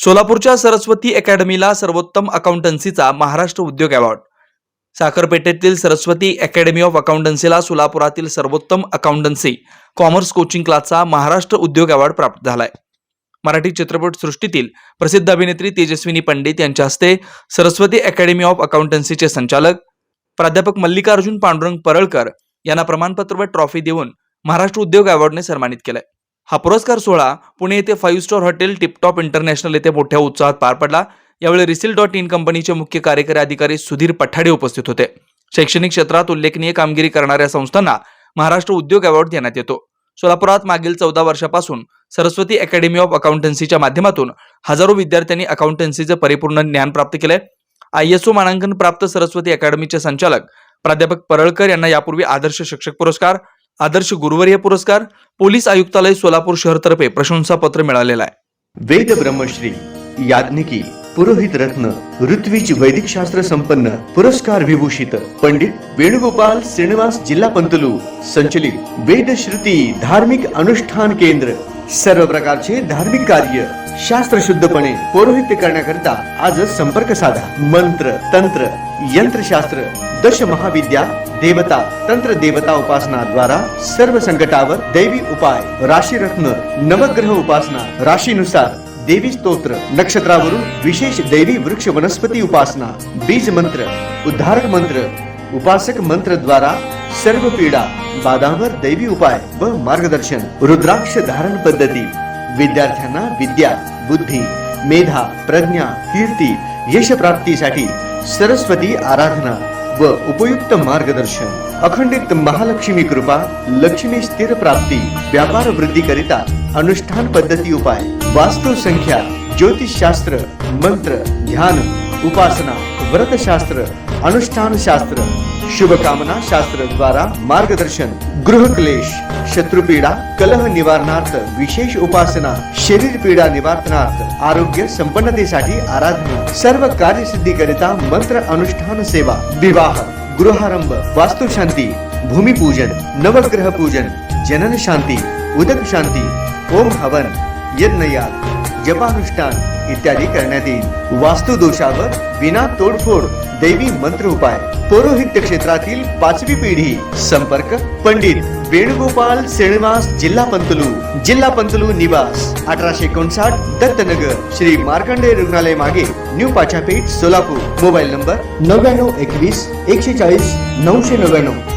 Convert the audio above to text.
सोलापूरच्या सरस्वती अकॅडमीला सर्वोत्तम अकाउंटन्सीचा महाराष्ट्र उद्योग अवॉर्ड. साखरपेठेतील सरस्वती अकॅडमी ऑफ अकाउंटन्सीला सोलापुरातील सर्वोत्तम अकाउंटन्सी कॉमर्स कोचिंग क्लासचा महाराष्ट्र उद्योग अवॉर्ड प्राप्त झालाय. मराठी चित्रपट सृष्टीतील प्रसिद्ध अभिनेत्री तेजस्विनी पंडित यांच्या हस्ते सरस्वती अकॅडमी ऑफ अकाउंटन्सीचे संचालक प्राध्यापक मल्लिकार्जुन पांडुरंग परळकर यांना प्रमाणपत्र व ट्रॉफी देऊन महाराष्ट्र उद्योग अवॉर्डने सन्मानित केलंय. हा पुरस्कार सोहळा पुणे येथे 5 स्टार हॉटेल टिपटॉप इंटरनॅशनल येथे मोठ्या उत्साहात पार पडला. यावेळी रिसील.इन कंपनीचे मुख्य कार्यकारी अधिकारी सुधीर पठाडे उपस्थित होते. शैक्षणिक क्षेत्रात उल्लेखनीय कामगिरी करणाऱ्या संस्थांना महाराष्ट्र उद्योग अवॉर्ड देण्यात येतो. सोलापुरात मागील 14 वर्षापासून सरस्वती अकॅडमी ऑफ अकाउंटन्सीच्या माध्यमातून हजारो विद्यार्थ्यांनी अकाउंटन्सीचे परिपूर्ण ज्ञान प्राप्त केले. ISO मानांकन प्राप्त सरस्वती अकॅडमीचे संचालक प्राध्यापक परळकर यांना यापूर्वी आदर्श शिक्षक पुरस्कार, आदर्श गुरुवर्य पुरस्कार, पोलीस आयुक्तालय सोलापूर शहरतर्फे प्रशंसापत्र मिळालेलं आहे. वेद ब्रह्मश्री याज्ञिकी पुरोहित रत्न ऋत्विज वैदिक शास्त्र संपन्न पुरस्कार विभूषित पंडित वेणुगोपाल श्रीनिवास जिल्हा पंतलू संचलित वेद श्रुती धार्मिक अनुष्ठान केंद्र सर्व प्रकारचे धार्मिक कार्य शास्त्रशुद्धपणे पौरोहित्य करण्याकरिता आजच संपर्क साधा. मंत्र तंत्र यंत्रशास्त्र दश महाविद्या देवता तंत्र देवता उपासना द्वारा सर्व संकटावर दैवी उपाय, राशी रत्न नवग्रह उपासना, राशीनुसार देवी स्तोत्र, नक्षत्रावरून विशेष दैवी वृक्ष वनस्पती उपासना, बीज मंत्र, उद्धारक मंत्र, उपासक मंत्र द्वारा सर्व पीडा बाधांवर दैवी उपाय व मार्गदर्शन, रुद्राक्ष धारण पद्धती, विद्यार्थ्यांना विद्या बुद्धी मेधा प्रज्ञा कीर्ती यश प्राप्तीसाठी सरस्वती आराधना व उपयुक्त मार्गदर्शन, अखंडित महालक्ष्मी कृपा, लक्ष्मी स्थिर प्राप्ती, व्यापार वृद्धी करिता अनुष्ठान पद्धती उपाय, वास्तु संख्या, ज्योतिष शास्त्र, मंत्र ध्यान उपासना, व्रत शास्त्र, अनुष्ठान शास्त्र, शुभकामना शास्त्र द्वारा मार्गदर्शन, गृह क्लेश, शत्रुपीडा कलह निवारणार्थ विशेष उपासना, शरीर पीडा निवारणार्थ आरोग्य संपन्नतेसाठी आराधना, सर्व कार्यसिद्धी करिता मंत्र अनुष्ठान सेवा, विवाह गृहारंभ, वास्तुशांती, भूमिपूजन, नवग्रह पूजन, जनन शांती, उदक शांती, ओम हवन, यज्ञयाग, जपानुष्ठान इत्यादी करण्यात येईल. वास्तु दोषावर विना तोडफोड दैवी मंत्र उपाय, पौरोहित्य क्षेत्रातील 5वी पिढी. संपर्क पंडित वेणुगोपाल श्रीनिवास जिल्हा पंतलू निवास 1859 दत्तनगर श्री मार्कंडेय रुग्णालय मागे new Pachapeth Solapur. Mobile number 9921 140 999.